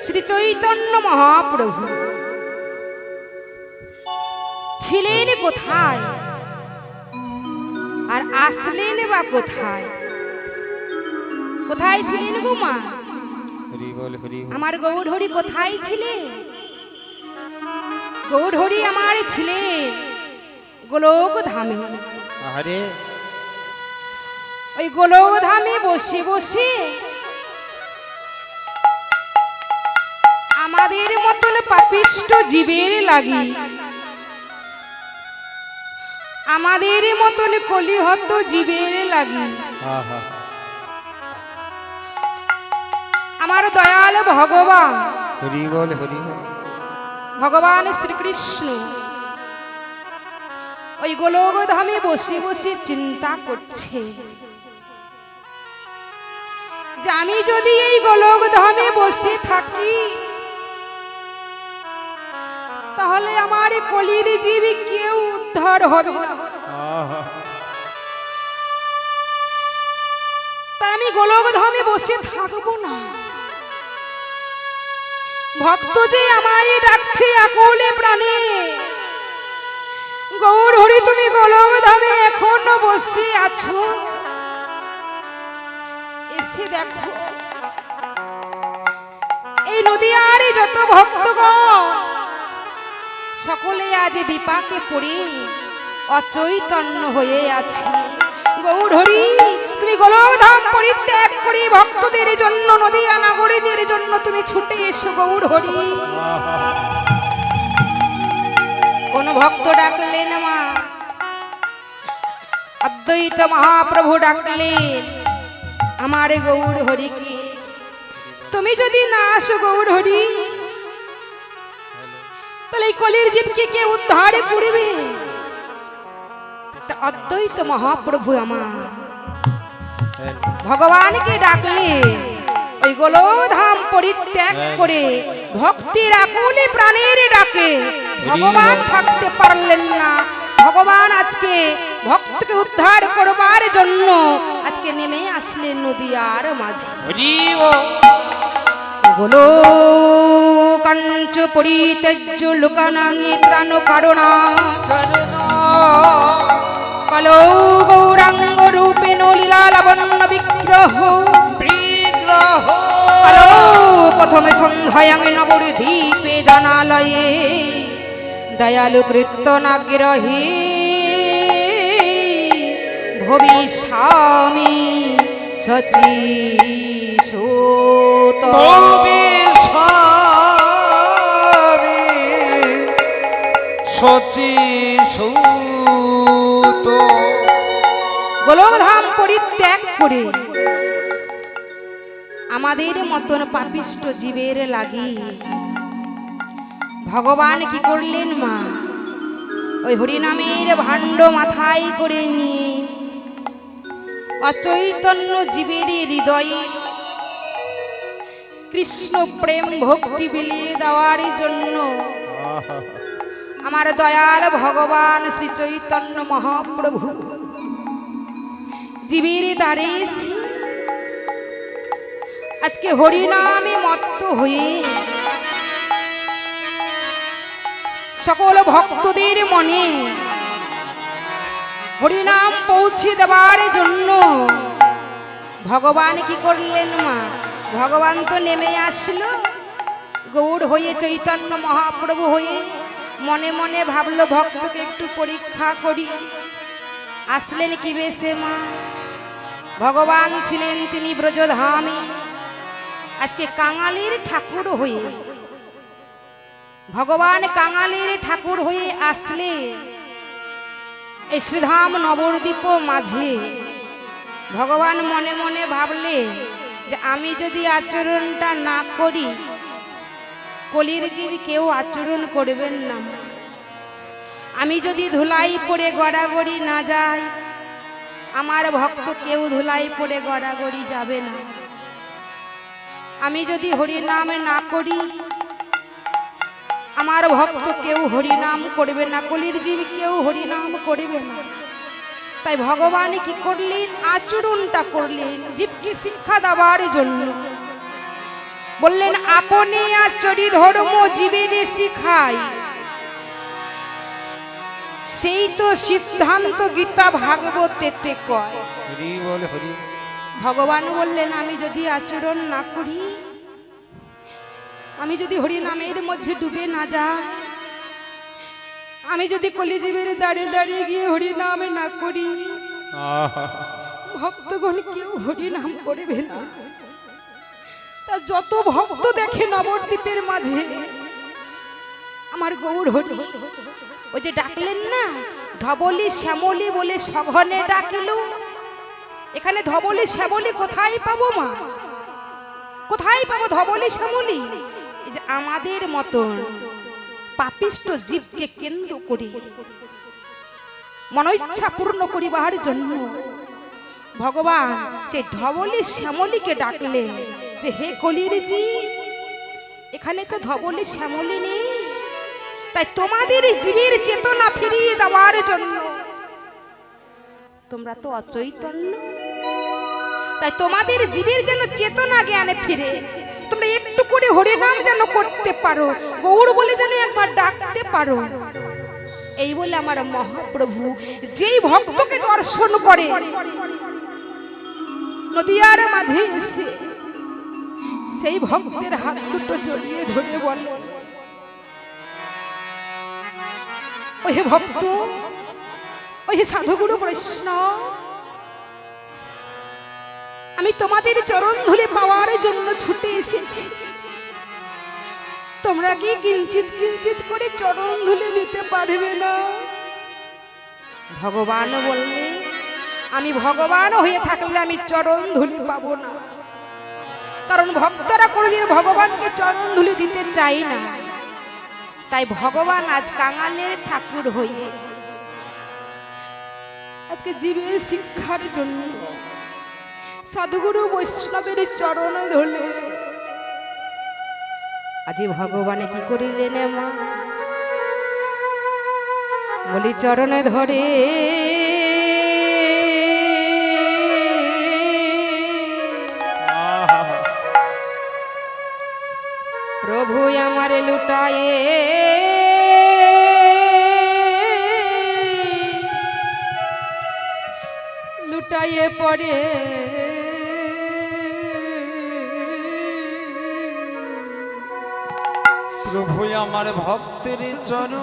শ্রী চৈতন্য মহাপ্রভু ছিলেন কোথায় আর আসলেন বা কোথায়? কোথায় ছিলেন গো মা? আমার গৌরহরি কোথায় ছিলেন? গৌরহরি আমার ছিলেন গোলক ধামে। আরে ওই গোলক ধামে বসে বসে আমাদের মতন পাপিষ্ট জীবের লাগি, আমাদের মতন কলিহত জীবের লাগি আমার দয়াল ভগবান হরি বল হরি বল। ভগবান শ্রীকৃষ্ণ ওই গোলক ধামে বসে বসে চিন্তা করছে যে আমি যদি এই গোলক ধামে বসে থাকি তাহলে আমার কলির জীবী কেউ উদ্ধার হবে না। তাই আমি গোলক ধামে বসে থাকবো না। ভক্ত যে আমায় ডাকছে আকুলে প্রাণে, গৌরহরি তুমি গোলক ধামে এখনো বসে আছো, এসে দেখো এই নদীয়ার যত ভক্তগণ সকলে আজ বিপাকে পড়ে অচৈতন্য হয়ে আছে। গৌরহরি তুমি গোলক ধাম পরিত্যাগ করে ভক্তদের জন্য, নদিয়া নাগরীদের জন্য তুমি ছুটে এসো গৌরহরি। কোন ভক্ত ডাকলেন মা? অদ্বৈত মহাপ্রভু ডাকলেন আমার গৌরহরিকে। তুমি যদি না আসো গৌরহরি তাহলে এই কলির জীবকে কে উদ্ধার করবে? অদ্বৈত মহাপ্রভু আমার ভগবানকে ডাকলে ওই গোলকধাম পরিত্যাগ করে ভক্তির আকুলে প্রাণের ডাকে ভগবান থাকতে পারলেন না। ভগবান আজকে ভক্তকে উদ্ধার করবার জন্য আজকে নেমে আসলেন নদীয়ার মাঝে। গোলকাঞ্চ পরিত্যজ্য লোকানাঙে ত্রাণ কারণা কলৌ গৌরাঙ্গ রূপেণ লীলা লাবণ্য বিগ্রহ কলৌ প্রথমে সন্ধ্যায়াং নবদ্বীপে জানালয়ে দয়ালু কীর্তনাগ্রহে ভবিষ্যামি সচিসূত। গোলকধাম পরিত্যাগ করে আমাদের মতন পাপিষ্ট জীবের লাগি ভগবান কি করলেন মা? ওই হরিনামের ভাণ্ড মাথায় করে নিয়ে অচৈতন্য জীবের হৃদয়ে কৃষ্ণ প্রেম ভক্তি বিলিয়ে দেওয়ার জন্য আমার দয়াল ভগবান শ্রী চৈতন্য মহাপ্রভু জীবের দ্বারে আজকে হরিনামে মত্ত হয়ে সকল ভক্তদের মনে হরিনাম পৌঁছে দেওয়ার জন্য ভগবান কি করলেন মা? ভগবান তো নেমে আসলো গৌড় হয়ে, চৈতন্য মহাপ্রভু হয়ে। মনে মনে ভাবলো ভক্তকে একটু পরীক্ষা করি। আসলেন কি বেশে মা? ভগবান ছিলেন তিনি ব্রজধামে, আজকে কাঙালির ঠাকুর হয়ে, ভগবান কাঙালির ঠাকুর হয়ে আসলে এই শ্রীধাম নবদ্বীপ মাঝে ভগবান মনে মনে ভাবলে যে আমি যদি আচরণটা না করি কলির জীব কেউ আচরণ করবেন না। আমি যদি ধুলাই পড়ে গড়াগড়ি না যাই আমার ভক্ত কেউ ধুলাই পড়ে গড়াগড়ি যাবে না। আমি যদি হরিনাম না করি আমার ভক্ত কেউ হরিনাম করবে না, কলির জীব কেউ হরিনাম করবে না। তাই ভগবান কি করলেন? আচরণটা করলেন জীবকে শিক্ষা দেওয়ার জন্য। বললেন আপনি আচরি ধর্ম জীবের শিখাই, সেই তো সিদ্ধান্ত গীতা ভাগবতেতে কয়। হরি বল হরি। ভগবান বললেন আমি যদি আচরণ না করি, আমি যদি হরিনামের মধ্যে ডুবে না যাই, আমি যদি কলিজীবের দাঁড়িয়ে দাঁড়িয়ে গিয়ে হরিনাম না করি, আহা, ভক্তগণ কেউ হরিনাম করবে না। তা যত ভক্ত দেখে নবদ্বীপের মাঝে আমার গৌর হরি, ওই যে ডাকলেন না ধবলি শ্যামলি বলে সঘনে ডাকিল, এখানে ধবলি শ্যামলি কোথায় পাবো মা? কোথায় পাবো ধবলি শ্যামলি? এই যে আমাদের মতন পাপিষ্ট জীবকে কেন্দ্র করে মনোইচ্ছা পূর্ণ করিবার জন্য ভগবান সেই ধবলি শ্যামলিকে ডাকলে যে হে কলির জীব, এখানে তো ধবলি শ্যামলি নেই, তাই তোমাদের জীবের চেতনা ফিরিয়ে দেওয়ার জন্য, তোমরা তো অচৈতন্য, তাই তোমাদের জীবের যেন চেতনা জ্ঞানে ফিরে তোমরা একটু করে হরিনাম যেন করতে পারো, গৌর বলে যেন একবার ডাকতে পারো। এই বলে আমার মহাপ্রভু যেই ভক্তকে দর্শন করে নদিয়ার মাঝে এসে সেই ভক্তের হাত দুটো জড়িয়ে ধরে বলে, ওই ভক্ত, ওই সাধুগুরু বৈষ্ণব, আমি তোমাদের চরণ ধুলি পাওয়ার জন্য ছুটে এসেছি, তোমরা কি কিঞ্চিত কিঞ্চিত করে চরণ ধুলে দিতে পারবে না? ভগবান বললে আমি ভগবান হয়ে থাকলে আমি চরণ ধুলি পাবো না, কারণ ভক্তরা কোনোদিন ভগবানকে চরণ ধুলি দিতে চাই না। তাই ভগবান আজ কাঙালের ঠাকুর হয়ে আজকে জীবের শিক্ষার জন্য সাধুগুরু বৈষ্ণবের চরণ ধরে আজি ভগবানে কি করিলেন মা? বলি চরণে ধরে আহা, প্রভু আমারে লুটায়ে লুটাইয়ে পড়ে প্রভু আমার ভক্তের চরণ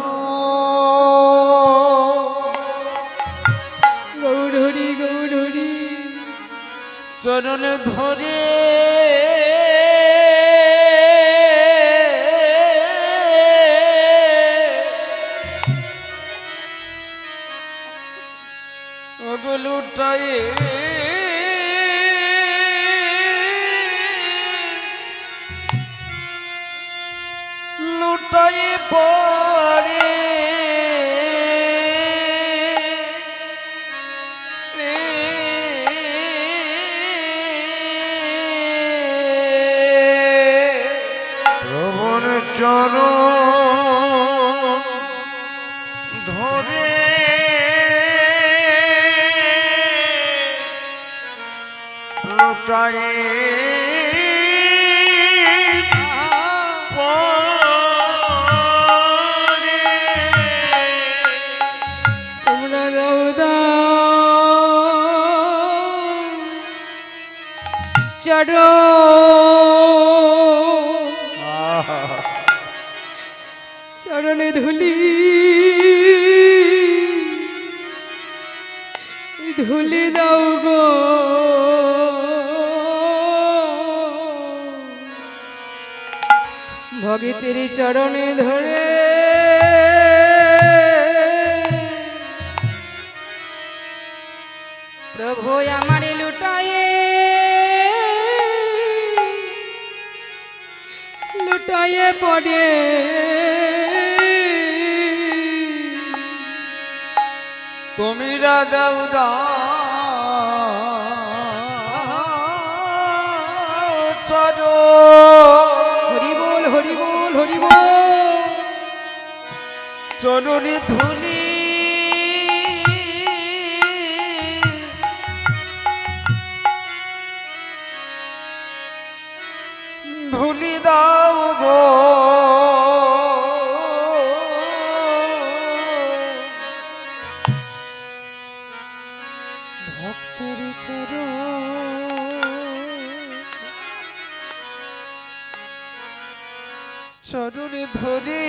গৌরহরি গৌরহরি চরণ ধরে লুটায়ে লুটায়ে পড়ে প্রভুর চরণ ধরে লুটায়ে তোমরা দাও দাও চরণ চরণে ধুলি ধুলি দাও গো, ভগতের চরণে ধরে প্রভু আমারে লুটায়ে লুটায়ে পড়ে তুমি রাধাও চরণ হরি বল হরি বল হরি বল চরণে ধুলি ধুলি চরণে ধরি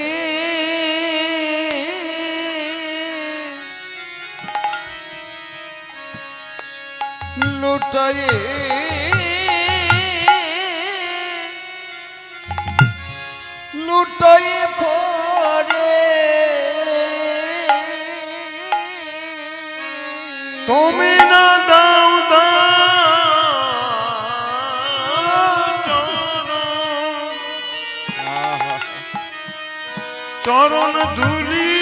লুটায়ে লুটায়ে পড়ে তুমি না দাও চরণ ধুলি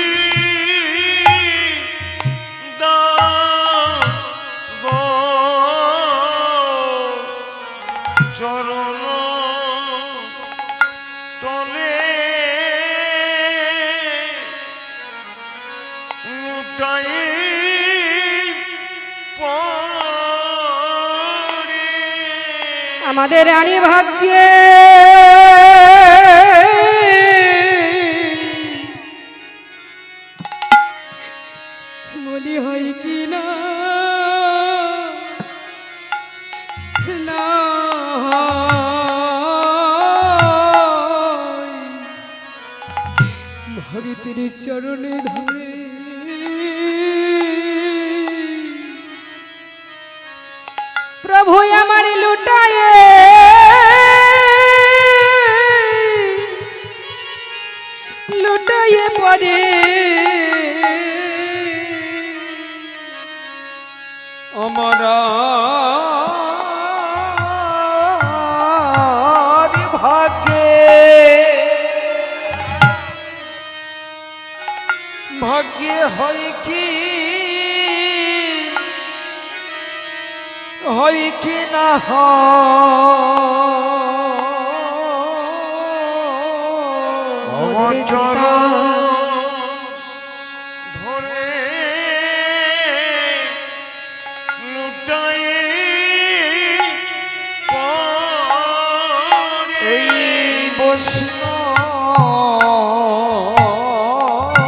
চরণ তলে লুটাই পড়ে আমাদের রানী ভাগ্যে বলি হয় কি না না ভগতের চরণে ধরে প্রভু আমার লুটায়ে লুটায়ে পড়ে আমার ভাগ্যে ভাগ্যে হয় কি না চরণ ধরে লুটায়ে পড়ে এই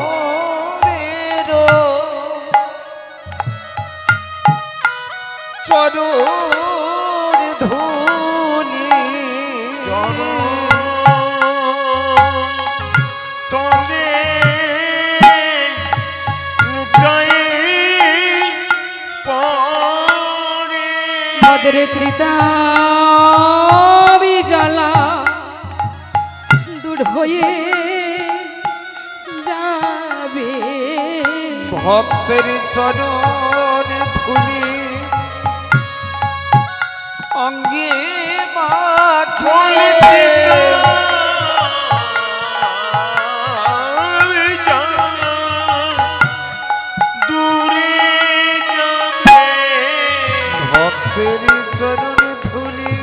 বৈষ্ণবের চরণ ধুলি তলে লুটায়ে পড়ে মদের ত্রিতা জ্বালা দূর হয়ে যাবে ভক্তের চরণ ধুলি অঙ্গে মাখলে দূরে যাবে ভক্তের চরণ ধুলি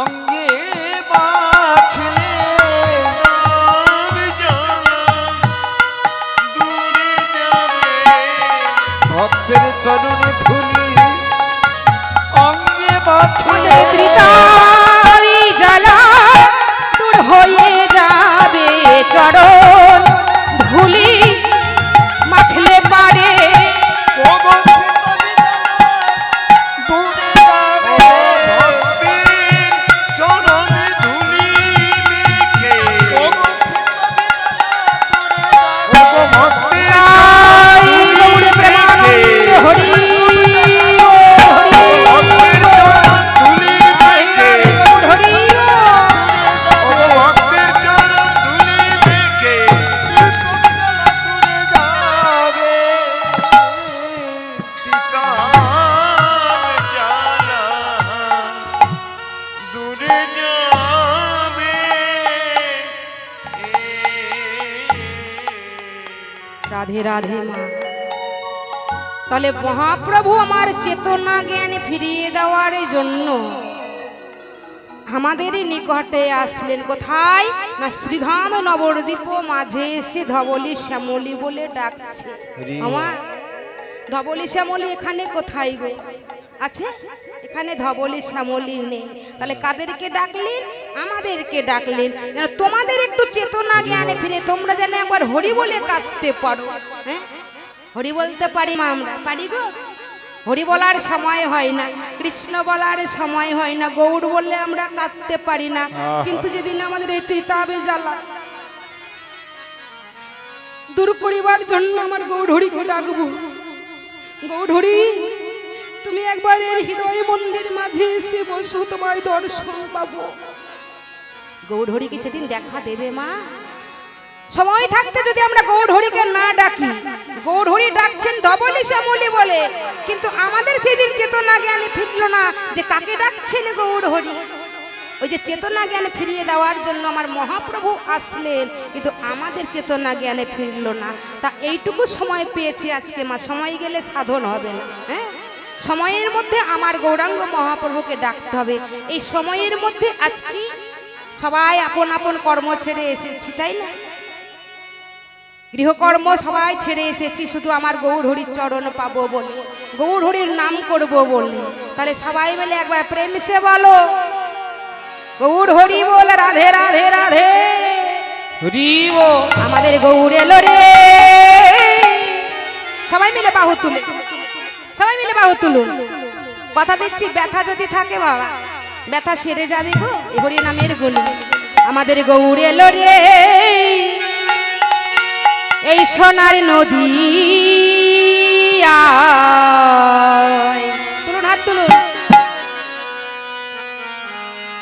অঙ্গে মাখলে দূরে যাবে ভক্তের চরণ ধুলি অঙ্গে মাখলে ত্রিতারি জ্বালা দূর হয়ে যাবে চরণ ধুলি মাখলে পারে রাধে রাধে মা। তাহলে মহাপ্রভু আমার চেতনা জ্ঞান ফিরিয়ে দেওয়ার জন্য আমাদের নিকটে আসলেন। কোথায় না শ্রীধাম নবদ্বীপ মাঝে এসে ধবলি শ্যামলী বলে ডাকছে। আমার ধবলি শ্যামলী এখানে কোথায় গো আছে? এখানে ধবলি শ্যামলী নেই। তাহলে কাদেরকে ডাকলেন? আমাদেরকে ডাকলেন যেন তোমাদের একটু চেতনা জ্ঞানে ফিরে তোমরা যেন একবার হরি বলে কাঁদতে পারো। হ্যাঁ, হরি বলতে পারি মা, আমরা পারি গো। হরি বলার সময় হয় না, কৃষ্ণ বলার সময় হয় না, গৌড় বললে আমরা কাঁদতে পারি না। কিন্তু যেদিন আমাদের এই ত্রিতাবে জ্বালা দূর করিবার জন্য আমার গৌড়হরিকে ডাকবো। গৌড়হরি, তুমি একবার এর হৃদয় মন্দির মাঝে এসে বসো, তোমায় দর্শন পাবো। গৌড়হরিকে সেদিন দেখা দেবে মা? সময় থাকতে যদি আমরা গৌড়হরিকে না ডাকি, গৌড়হরি ডাকছেন ধবলি শ্যামলি বলে, কিন্তু আমাদের সেদিন চেতনা জ্ঞানে ফিরল না যে কাকে ডাকছেন গৌড়হরি। ওই যে চেতনা জ্ঞান ফিরিয়ে দেওয়ার জন্য আমার মহাপ্রভু আসলেন, কিন্তু আমাদের চেতনা জ্ঞানে ফিরল না। তা এইটুকু সময় পেয়েছি আজকে মা, সময় গেলে সাধন হবে না। হ্যাঁ, সময়ের মধ্যে আমার গৌরাঙ্গ মহাপ্রভুকে ডাকতে হবে। এই সময়ের মধ্যে আজকে সবাই আপন আপন কর্ম ছেড়ে এসেছি, তাই না? গৃহকর্ম সবাই ছেড়ে এসেছি শুধু আমার গৌড়হরির চরণ পাবো বলে, গৌড়হরির নাম করব বলে। তাহলে সবাই মিলে একবার প্রেম সে বলো, গৌড়হরি বল, রাধে রাধে রাধে। আমাদের গৌড় এলো রে। সবাই মিলে বাহু তুলে, সবাই মিলে বাহু তুলুন। কথা দিচ্ছি, ব্যথা যদি থাকে বাবা, ব্যথা সেরে যাবে গো এই হরি নামের গুণে। আমাদের গৌড় এলো রে, এই সোনার নদী। তুলুন, হাত তুলুন।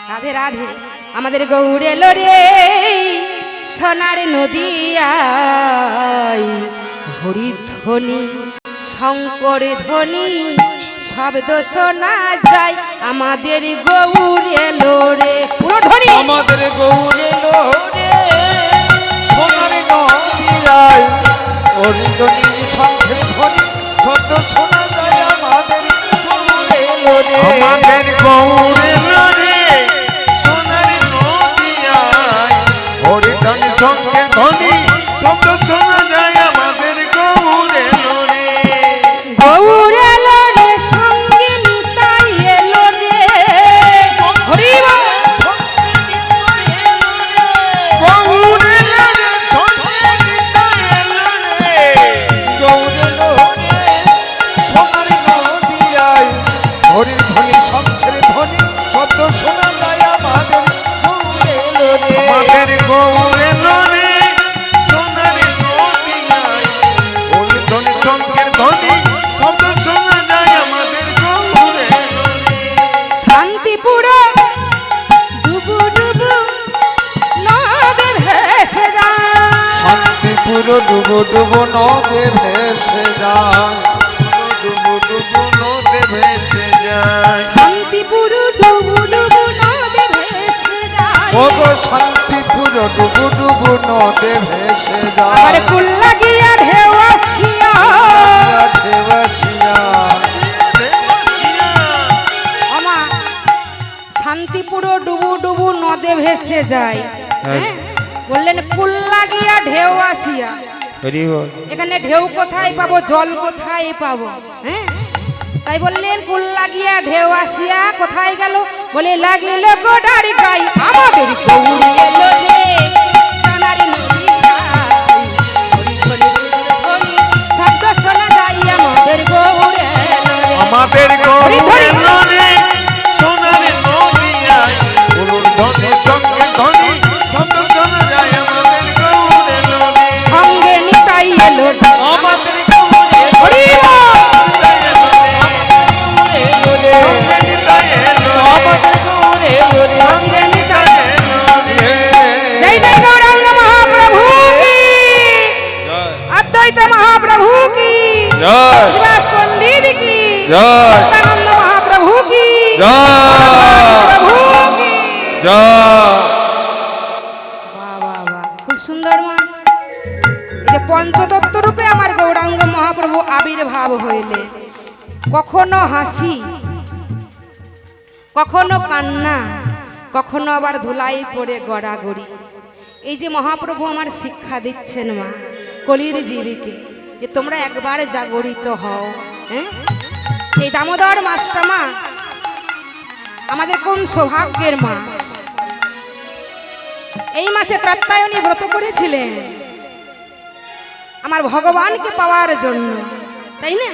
রাধে রাধে। আমাদের গৌড় এলো রে, সোনার নদী। হরিধ্বনি শঙ্কর ধ্বনি শব্দ শোনা যায়, আমাদের গৌড় এলো রে। পুরো ধ্বনি আমাদের গৌড় এলো রে, সোনার নদিয়ায় হরিধ্বনি শঙ্খের ধ্বনি শব্দ শোনা যায়, আমাদের গৌড় এলো রে। আমাদের গৌড় এলো রে, সোনার নদিয়ায় হরিধ্বনি শঙ্খের ধ্বনি শব্দ শোনা যায়, আমাদের গৌড় এলো রে। গৌড় এলো রে, সঙ্গে নিতাই এলো রে। হরি বল। গৌড় এলো রে, সোনার নিতাই এলো রে। গৌড় এলো রে, সোনার নদিয়ায় হরির ধ্বনি শঙ্খের ধ্বনি শব্দ শোনা যায়, আমাদের গৌড় এলো রে। আমাদের গৌড় এলো রে, সোনার নদিয়ায় হরির ধ্বনি শঙ্খের ধ্বনি শব্দ শোনা যায়, আমাদের গৌড় এলো রে। শান্তিপুর ডুবু ডুবু নদে ভেসে যায়। শান্তিপুর ডুবো ডুবো নদে ভেসে যায়, ডুবো ডুবো নদে ভেসে যায়। শান্তিপুর ডুবু ডুবু নদে ভেসে যায়। ওগো শান্তিপুর ডুবো ডুবো নদে ভেসে যায়। আমার কুল লাগিয়া ঢেউ আসিয়া। ঢেউয়াশিয়া, আমা শান্তিপুর ডুবু ডুবু নদে ভেসে যায়। হ্যাঁ, বললেন কুল লাগিয়া ঢেউ আসিয়া। এখানে ঢেউ কোথায় পাবো, জল কোথায় পাবো? হ্যাঁ, তাই বললেন কুল লাগিয়া ঢেউ আসিয়া। কোথায় গেল? বলে লাগিল গোডারি গাই, আমাদের গৌড় এলো রে, সোনার নদিয়ায় হরিধ্বনি ধ্বনি শব্দ শোনা যায়, আমাদের গৌড় এলো রে। আমাদের গৌড় এলো রে, সোনার নদিয়ায় হরির ধ্বনি শঙ্খের ধ্বনি শব্দ শোনা যায়, আমাদের গৌড় এলো রে। সঙ্গে নিতাই এলো রে। আমাদের গৌড় এলো হরি রে, বল। সঙ্গে নিতাই এলো রে, আমাদের গৌড় এলো রে, সঙ্গে নিতাই এলো রে। জয় জয় গৌরাঙ্গ মহাপ্রভু কি, অদ্বৈত মহাপ্রভু কি, শ্রীবাস পণ্ডিত কি, সত্যানন্দ মহাপ্রভু কি, প্রভু কি। বাহ বাহ বাহ, খুব সুন্দর মা। এই যে পঞ্চতত্ত্ব রূপে আমার গৌরাঙ্গ মহাপ্রভু আবির্ভাব হইলে, কখনো হাসি, কখনো কান্না, কখনো আবার ধুলাই পড়ে গড়াগড়ি। এই যে মহাপ্রভু আমার শিক্ষা দিচ্ছেন মা কলির জীবিকে, যে তোমরা একবার জাগরিত হও। হ্যাঁ, এই দামোদর মাসটা মা আমাদের কোন সৌভাগ্যের মাস। এই মাসে কাত্যায়নী ব্রত করেছিলেন আমার ভগবানকে পাওয়ার জন্য, তাই না?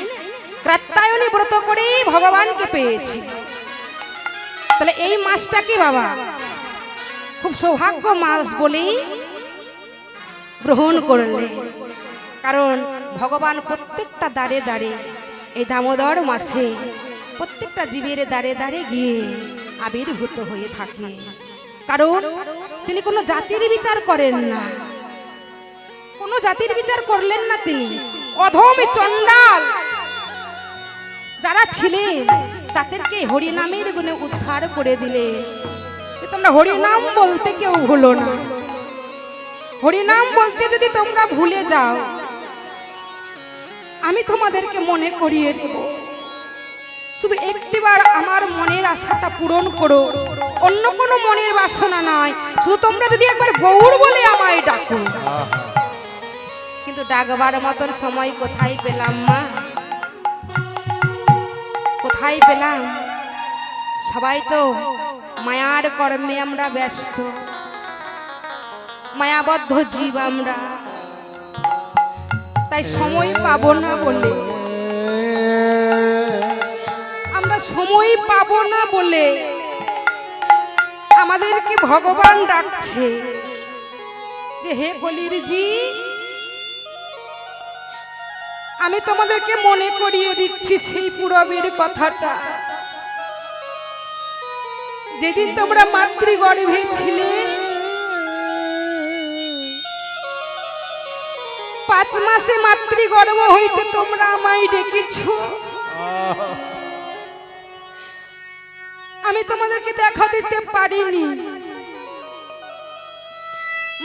কাত্যায়নী ব্রত করেই ভগবানকে পেয়েছি। তাহলে এই মাসটা কি বাবা খুব সৌভাগ্য মাস বলেই গ্রহণ করলে, কারণ ভগবান প্রত্যেকটা দাঁড়ে দাঁড়ে এই দামোদর মাসে প্রত্যেকটা জীবের দাঁড়ে দাঁড়ে গিয়ে আবির্ভূত হয়ে থাকে। কারণ তিনি কোনো জাতির বিচার করেন না, কোনো জাতির বিচার করলেন না। তিনি অধম চণ্ডাল যারা ছিলেন তাদেরকে হরিনামের গুণে উদ্ধার করে দিলে। তোমরা হরিনাম বলতে কেউ ভুলো না। হরিনাম বলতে যদি তোমরা ভুলে যাও, আমি তোমাদেরকে মনে করিয়ে দেব। শুধু একটিবার আমার মনের আশাটা পূরণ করো, অন্য কোনো মনের বাসনা নয়। শুধু তোমরা যদি একবার গৌর বলে আমায় ডাকো। কিন্তু ডাকবার মতন সময় কোথায় পেলাম মা, কোথায় পেলাম? সবাই তো মায়ার কর্মে আমরা ব্যস্ত, মায়াবদ্ধ জীব আমরা, তাই সময় পাবো না বলে, আমরা সময় পাবো না বলে আমাদেরকে ভগবান ডাকছে যে হে কলির জি, আমি তোমাদেরকে মনে করিয়ে দিচ্ছি সেই পূরবের কথাটা। যেদিন তোমরা মাতৃগর্ভে ছিলে, 5 মাসে মাতৃগর্ভ হইতে তোমরা আমায় ডেকেছো। আমি তোমাদেরকে দেখা দিতে পারিনি।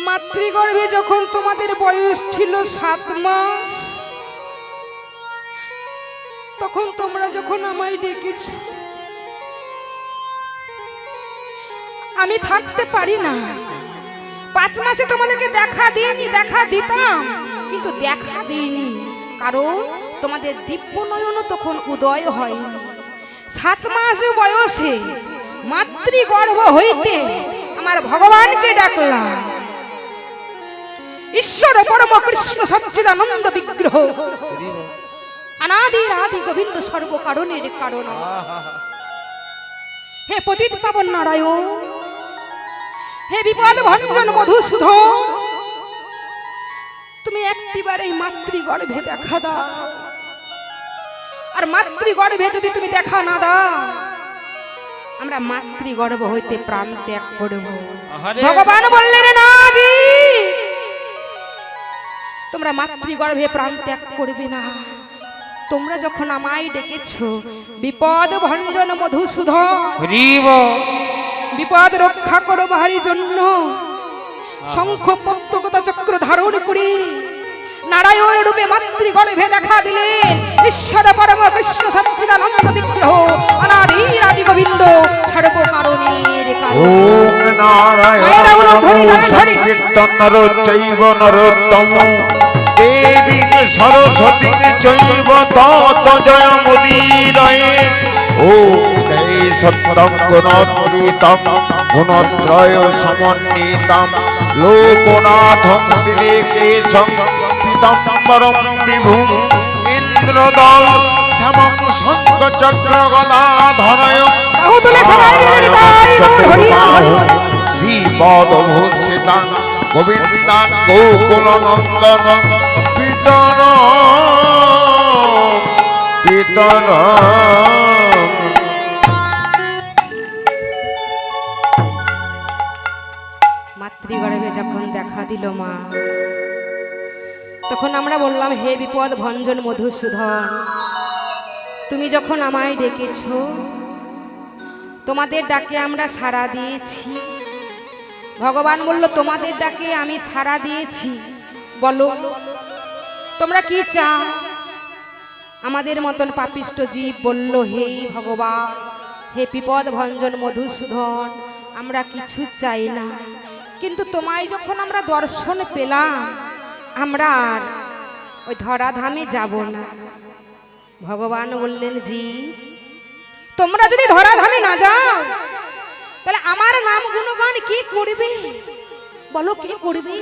মাতৃগর্ভে যখন তোমাদের বয়স ছিল 7 মাস, তখন তোমরা যখন আমায় ডেকেছো, আমি থাকতে পারি না। 5 মাসে তোমাদেরকে দেখা দিইনি, দেখা দিতাম কিন্তু দেখা দিইনি, কারণ তোমাদের দিব্য নয়ন তখন উদয় হয়নি। 7 মাস বয়সে মাতৃগর্ভ হইতে আমার ভগবানকে ডাকলাম। ঈশ্বর পরম কৃষ্ণ সচ্চিদানন্দ বিগ্রহ, অনাদির আদি গোবিন্দ সর্ব কারণের কারণ। হে পতিত পাবন নারায়ণ, হে বিপদ ভঞ্জন মধুসূদন, তুমি একটিবার এই মাতৃগর্ভে দেখা দাও। আর মাতৃগর্ভে যদি তুমি দেখা না দাও, আমরা মাতৃগর্ভ হইতে প্রাণ ত্যাগ করব। ভগবান বললেন না জি, তোমরা মাতৃগর্ভে প্রাণ ত্যাগ করবে না। তোমরা যখন আমায় ডেকেছো বিপদ ভঞ্জন মধুসূদন, বিপদ রক্ষা করবার জন্য শঙ্খ পদ্মগদা চক্র ধারণ করে নারায়ণ রূপে মাতৃগর্ভে দেখা দিলেন ঈশ্বর পরম কৃষ্ণ সচ্চিদানন্দ বিগ্রহ, অনাদির আদি গোবিন্দ সর্ব কারণের কারণ। ওম নারায়ণ সংকীর্তন নরচৈব নরোত্তম, দেবী সরস্বতী চৈব তত জয় মুদীরয়ে। ওম হে সত্যম গুণোদ্ভূতম গুণত্রয় সমন্বিতম, লোকনাথম বিবেকেশম পীতাম্বরম বিভুম, ইন্দ্রদল শ্যামং শঙ্খ চক্র গদাধরয়, শ্রীপদভূষিতাং গোবিন্দাং গোকুলনন্দনং পিতরং পিতরং। মাতৃগর্ভে যখন দেখা দিল মা, তখন আমরা বললাম হে বিপদ ভঞ্জন মধুসূদন, তুমি যখন আমায় ডেকেছো, তোমাদের ডাকে আমরা সাড়া দিয়েছি। ভগবান বলল তোমাদের ডাকে আমি সাড়া দিয়েছি, বলো তোমরা কি চাও? আমাদের মতন পাপিষ্ট জীব বলল হে ভগবান, হে বিপদ ভঞ্জন মধুসূদন, আমরা কিছু চাই না, কিন্তু তোমায় যখন আমরা দর্শন পেলাম, আমরা আর ওই ধরাধামে যাব না। ভগবান বললেন জি, তোমরা যদি ধরাধামে না যাও, তাহলে আমার নাম গুণগান কে করবে? বলো কে করবে?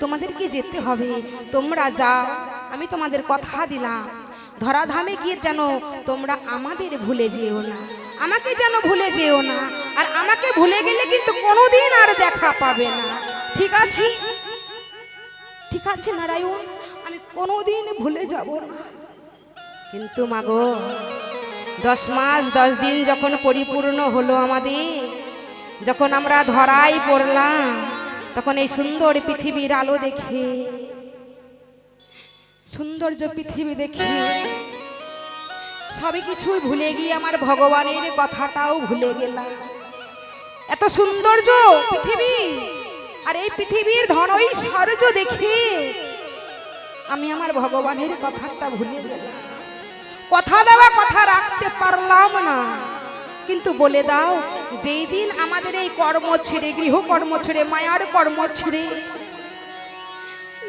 তোমাদেরকে যেতে হবে, তোমরা যাও। আমি তোমাদের কথা দিলাম, ধরাধামে গিয়ে যেন তোমরা আমাদের ভুলে যেও না, আমাকে যেন ভুলে যেও না। আর আমাকে ভুলে গেলে কিন্তু কোনোদিন আর দেখা পাবে না। ঠিক আছে, ঠিক আছে নারায়ণ, আমি কোনোদিন ভুলে যাব না। কিন্তু মাগো 10 মাস 10 দিন যখন পরিপূর্ণ হলো আমাদের, যখন আমরা ধরাই পড়লাম, তখন এই সুন্দর পৃথিবীর আলো দেখে, সৌন্দর্য পৃথিবী দেখে সবই কিছুই ভুলে গিয়ে আমার ভগবানের কথাটাও ভুলে গেলাম। এত সৌন্দর্য পৃথিবী, আর এই পৃথিবীর ধন ঐশ্বর্য দেখে আমি আমার ভগবানের কথাটা ভুলে গেলাম। কথা দেওয়া কথা রাখতে পারলাম না। কিন্তু বলে দাও, যেই দিন আমাদের এই কর্ম ছেড়ে, গৃহকর্ম ছেড়ে, মায়ার কর্ম ছেড়ে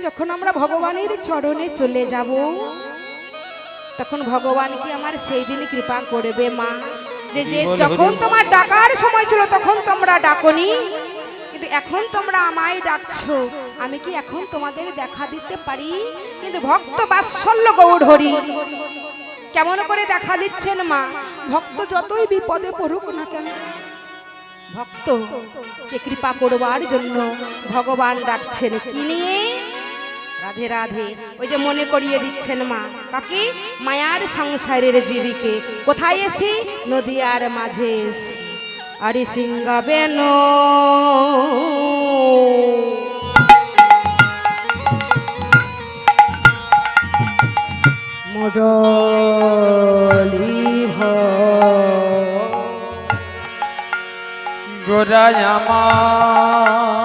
যখন আমরা ভগবানের চরণে চলে যাব, তখন ভগবান কি আমার সেই দিন কৃপা করবে মা? যে যখন তোমার ডাকার সময় ছিল তখন তোমরা ডাকনি, কিন্তু এখন তোমরা আমায় ডাকছো, আমি কি এখন তোমাদের দেখা দিতে পারি? কিন্তু ভক্ত বাৎসল্য গৌর হরি কেমন করে দেখা দিচ্ছেন মা? ভক্ত যতই বিপদে পড়ুক না কেন, ভক্তকে কৃপা করবার জন্য ভগবান ডাকছেন কি নিয়ে? রাধে রাধে। ওই যে মনে করিয়ে দিচ্ছেন মা, কাকি মায়ার সংসারের জীবিকে কোথায় এসে? নদিয়ার মাঝে এসে আরে সিংগাবেন মুরলী গোরায় আমার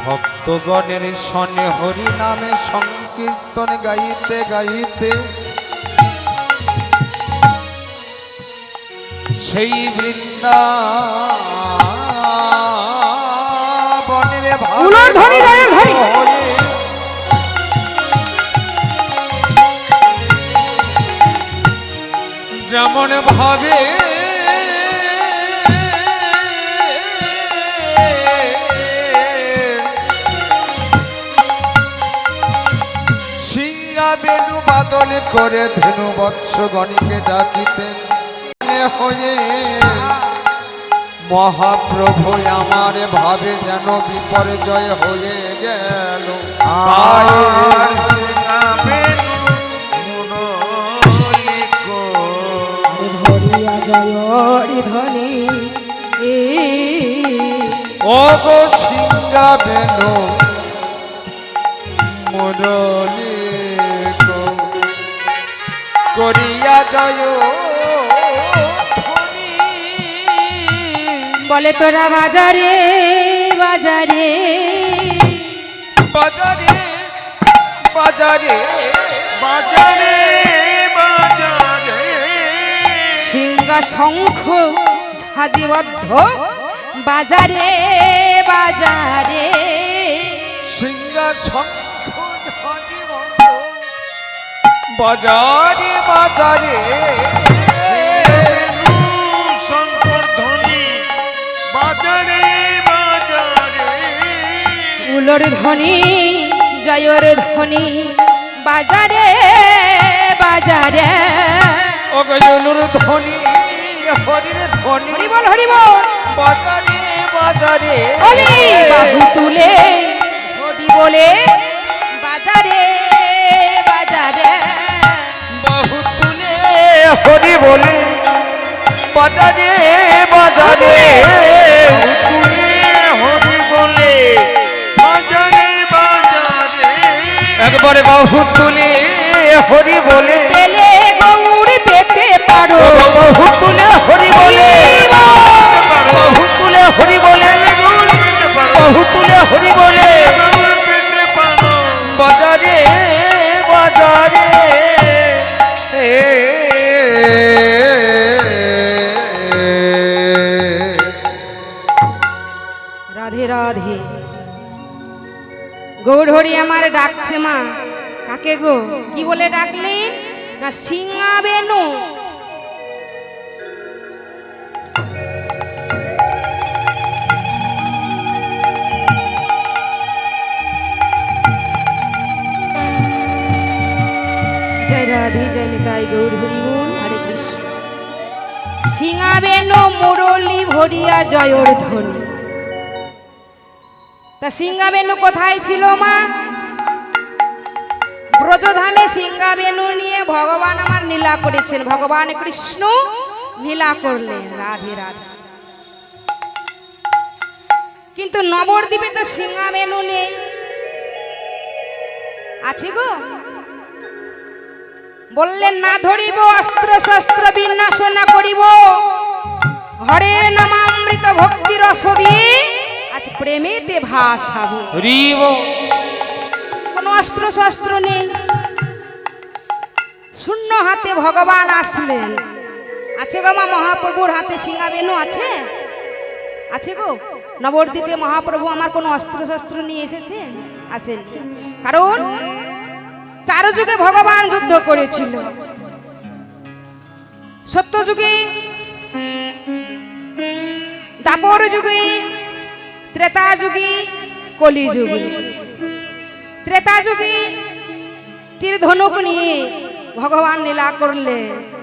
ভক্তগণের সনে হরি নামে সংকীর্তন গাইতে গাইতে সেই বৃন্দাবনের যেমন ভাবে বেণু বাদল করে ধেনু বৎস গণিকে ডাকিতেন হয়ে মহাপ্রভু আমার ভাবে যেন বিপর্যয় হয়ে গেল। ও গো সিংহা বেণু মুরলী করিয়া জয় বলে তোরা বাজারে বাজারে বাজারে বাজারে বাজারে বাজারে সিংহা শঙ্খ ঝাঁঝিবদ্ধ বাজারে বাজারে সিংহা শঙ্খ ঝাঁঝিবদ্ধ বাজারে বাজারে শঙ্কর ধ্বনি বাজারে বাজারে উলোর ধ্বনি জয়র ধ্বনি বাজারে বাজারে ও গয়ুলুর ধ্বনি হরির ধ্বনি হরি বল হরি বল বাজারে বাজারে বাহু তুলে হরি বলে বাজারে বাজারে বাহু তুলে হরি বলে বাজারে বাজারে তুলে হরি বলে বাজারে বাজারে একবারে বাহু তুলে হরি বলে পেলে গৌর পেতে পারো বাহু তুলে হরি বলে বাহু তুলে হরি বলে বাহু তুলে হরি বলে বাজারে বাজারে রাধে রাধে। গৌর হরি আমার ডাকছে মা। কাকে গো? কি বলে ডাকলেন? না সিংহা বেনু। রাধে জয় নিতাই গৌর হরি বল হরে কৃষ্ণ। সিংহাবেন মুরলী ভরিয়া জয়র ধ্বনি। তা সিংহাবেনু কোথায় ছিল মা? ব্রজধামে সিংহাবেনু নিয়ে ভগবান আমার লীলা করেছেন। ভগবান কৃষ্ণ লীলা করলেন, রাধে রাধে। কিন্তু নবদ্বীপে তো সিংহাবেনু নেই, আছে গো? বললেন না ধরিব অস্ত্র শস্ত্র বিন্যাস না করিব, হরের নামামৃত ভক্তি রস দিয়ে আজ প্রেমেতে ভাসাবো। কোন অস্ত্র শস্ত্র নেই, শূন্য হাতে ভগবান আসলেন। আছে গো মা, মহাপ্রভুর হাতে সিংহাবেনু আছে? আছে গো? নবদ্বীপে মহাপ্রভু আমার কোন অস্ত্র শস্ত্র নিয়ে এসেছেন? আসেন। কারণ চার যুগে ভগবান যুদ্ধ করেছিল। সত্য যুগে, দাপর যুগে, ত্রেতা যুগে, কলি যুগে। ত্রেতা যুগে তীর ধনুক নিয়ে ভগবান লীলা করলে,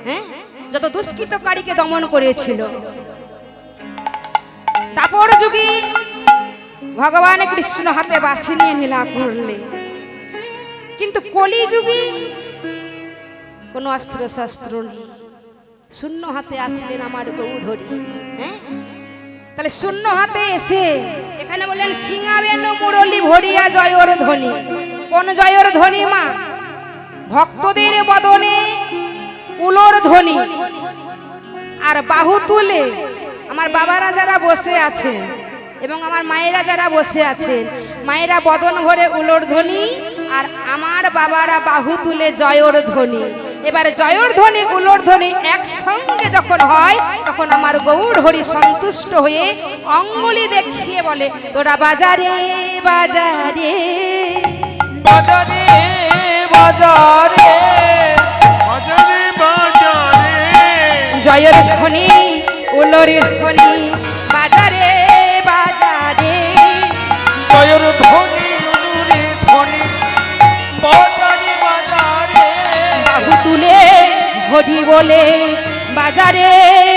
হ্যাঁ, যত দুষ্কৃতকারীকে দমন করেছিল। দাপর যুগে ভগবান কৃষ্ণ হাতে বাঁশি নিয়ে লীলা করলে। কিন্তু কলি যুগে কোন অস্ত্র শস্ত্র নেই, শূন্য হাতে আসলেন আমার গৌরহরি। হ্যাঁ, তাহলে শূন্য হাতে এসে এখানে বললেন সিংহাবেনু মুরলী ভরিয়া জয়র ধ্বনি। কোন জয়র ধ্বনি মা? ভক্তদের বদনে উলোর ধ্বনি। আর বাহু তুলে আমার বাবারা যারা বসে আছেন এবং আমার মায়েরা যারা বসে আছেন, মায়েরা বদন ভরে উলোর ধ্বনি, আর আমার বাবারা বাহু তুলে জয়র ধ্বনি। এবার জয়র ধ্বনি উলোর ধ্বনি একসঙ্গে যখন হয়, তখন আমার গৌর হরি সন্তুষ্ট হয়ে অঙ্গুলি দেখিয়ে বলে, তোরা বাজারে বাজারে বাজারে বাজারে বাজারে বাজারে জয়র ধ্বনি উলোর ধ্বনি, বাজারে বাজারে জয়র ধ্বনি উলুরে ধ্বনি, বাজারে বাজারে বাহু তুলে হরি বলে, বাজারে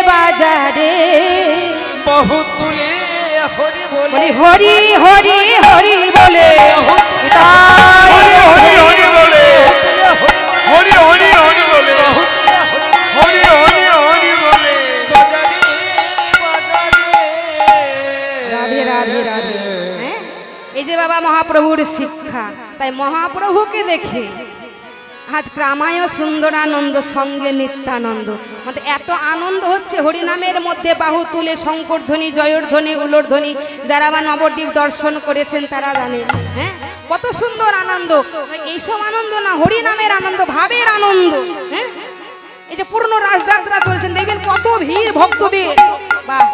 বাজারে বহু তুলে হরি বলে, বলি হরি হরি হরি বলে, তাই হরি হরি বলে, হরি হরি হরি বলে, হরি হরি হরি বলে, বাজারে বাজারে রাধে রাধে রাধে। হ্যাঁ, এই যে বাবা মহাপ্রভুর শিক্ষা, তাই মহাপ্রভুকে দেখে আজ গ্রামায় সুন্দরানন্দ সঙ্গে নিত্যানন্দ, মানে এত আনন্দ হচ্ছে হরিনামের মধ্যে। বাহু তুলে শঙ্কর ধ্বনি, জয়র ধ্বনি, উলোর ধ্বনি। যারা বা নবদ্বীপ দর্শন করেছেন তারা জানেন, হ্যাঁ, কত সুন্দর আনন্দ। এইসব আনন্দ না, হরিনামের আনন্দ, ভাবের আনন্দ। হ্যাঁ, এই যে পূর্ণ রাজযাত্রা চলছেন, দেখবেন কত ভিড় ভক্তদের। বাহ,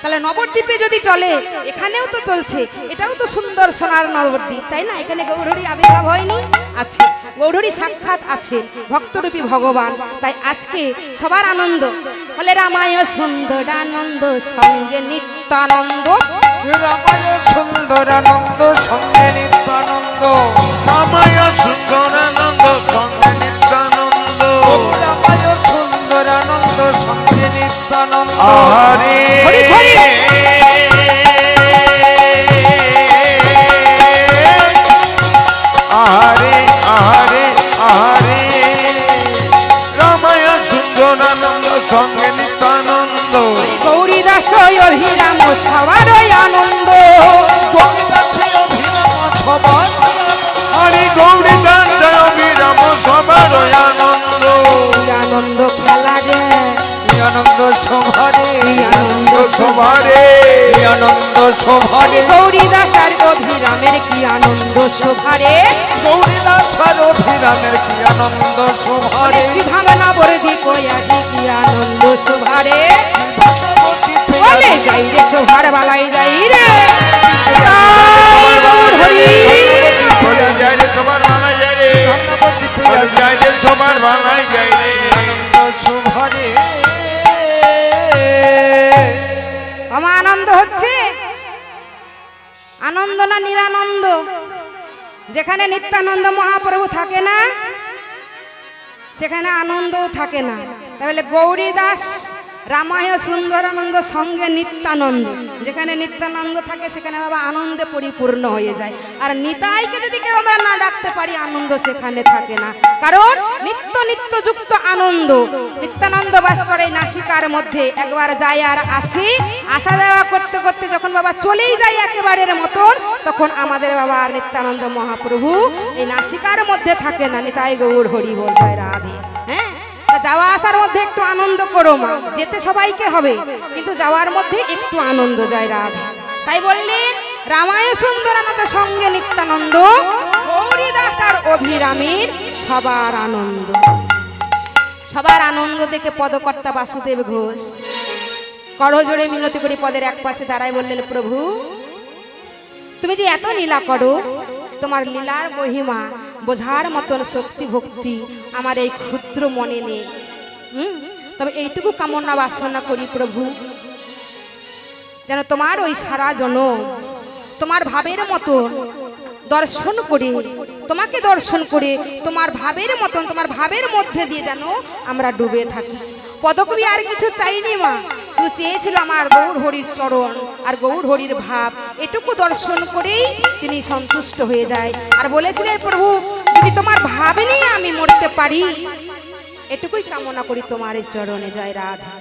তাহলে নবদ্বীপে যদি চলে, এখানেও তো চলছে। এটাও তো সুন্দর সোনার নবদ্বীপ, তাই না? এখানে গৌরহরি আবির্ভাব হয়নি? আছে, গৌরহরি সাক্ষাৎ আছে, ভক্তরূপী ভগবান। তাই আজকে সবার আনন্দ। বলে রামায় সুন্দরানন্দ সঙ্গে নিত্যানন্দ, রামায় সুন্দরানন্দ সঙ্গে নিত্যানন্দ, রামায় সুন্দরানন্দ সঙ্গে নিত্যানন্দ, রামায় সুন্দরানন্দ সঙ্গে নিত্যানন্দ। হরে হরি হরি আরে আরে আরে, রামায় সুন্দরানন্দ সঙ্গে নিত্যানন্দ, গৌরী দাস অভিরাম সবারই আনন্দ, হরি গৌরী দাস অভিরাম সবার আনন্দ, আনন্দ খেলা রে আনন্দ সভারে, আনন্দ সভারে, আনন্দ সভারে, গৌরী দাস আর অভিরামের কি আনন্দ শোভারে, গৌরী দাস আর অভিরামের কি আনন্দ সভারে, শ্রীধাম নবদ্বীপ আজি কি আনন্দ শোভারে। বলে যাই রে শোভার বালাই যাই রে, যাই রে সবার বানাই যাই রে, যাই রে সবার বানাই যাই রে, আনন্দ সভারে। আমার আনন্দ হচ্ছে, আনন্দ না নিরানন্দ? যেখানে নিত্যানন্দ মহাপ্রভু থাকে না, সেখানে আনন্দও থাকে না। তাহলে গৌরী দাস রামায় সুন্দরানন্দ সঙ্গে নিত্যানন্দ, যেখানে নিত্যানন্দ থাকে সেখানে বাবা আনন্দে পরিপূর্ণ হয়ে যায়। আর নিতাইকে যদি কেউ আমরা না ডাকতে পারি আনন্দ সেখানে থাকে না, কারণ নিত্য নিত্য যুক্ত আনন্দ। নিত্যানন্দ বাস করে এই নাসিকার মধ্যে, একবার যায় আর আসে, আসা যাওয়া করতে করতে যখন বাবা চলেই যায় একেবারের মতন, তখন আমাদের বাবা আর নিত্যানন্দ মহাপ্রভু এই নাসিকার মধ্যে থাকে না। নিতাই গৌর হরি বল জয় রাধে। হ্যাঁ, যাওয়া আসার মধ্যে একটু আনন্দ করো মা, যেতে সবাইকে হবে কিন্তু যাওয়ার মধ্যে একটু আনন্দ, জয় রাধে। তাই বললেন রামায় সুন্দরানন্দ সঙ্গে নিত্যানন্দ, গৌরী দাস আর অভিরামের সবার আনন্দ। সবার আনন্দ দেখে পদকর্তা বাসুদেব ঘোষ করজোড়ে মিনতি করে পদের এক পাশে দাঁড়ায় বললেন, প্রভু তুমি যে এত লীলা করো, তোমার লীলার মহিমা বোঝার মতন শক্তি ভক্তি আমার এই ক্ষুদ্র মনে নেই। তবে এইটুকু কামনা বাসনা করি প্রভু, যেন তোমার ওই সারা জনম তোমার ভাবের মতন দর্শন করে, তোমাকে দর্শন করে তোমার ভাবের মতন, তোমার ভাবের মধ্যে দিয়ে যেন আমরা ডুবে থাকি। পদকবি আর কিছু চাইনি মা, শুধু চেয়েছিল আমার গৌর হরির চরণ আর গৌর হরির ভাব, এটুকু দর্শন করেই তিনি সন্তুষ্ট হয়ে যায়। আর বলেছিলেন, প্রভু যদি তোমার ভাব নিয়ে আমি মরতে পারি, এটুকুই কামনা করি তোমার চরণে, জয় রাধা।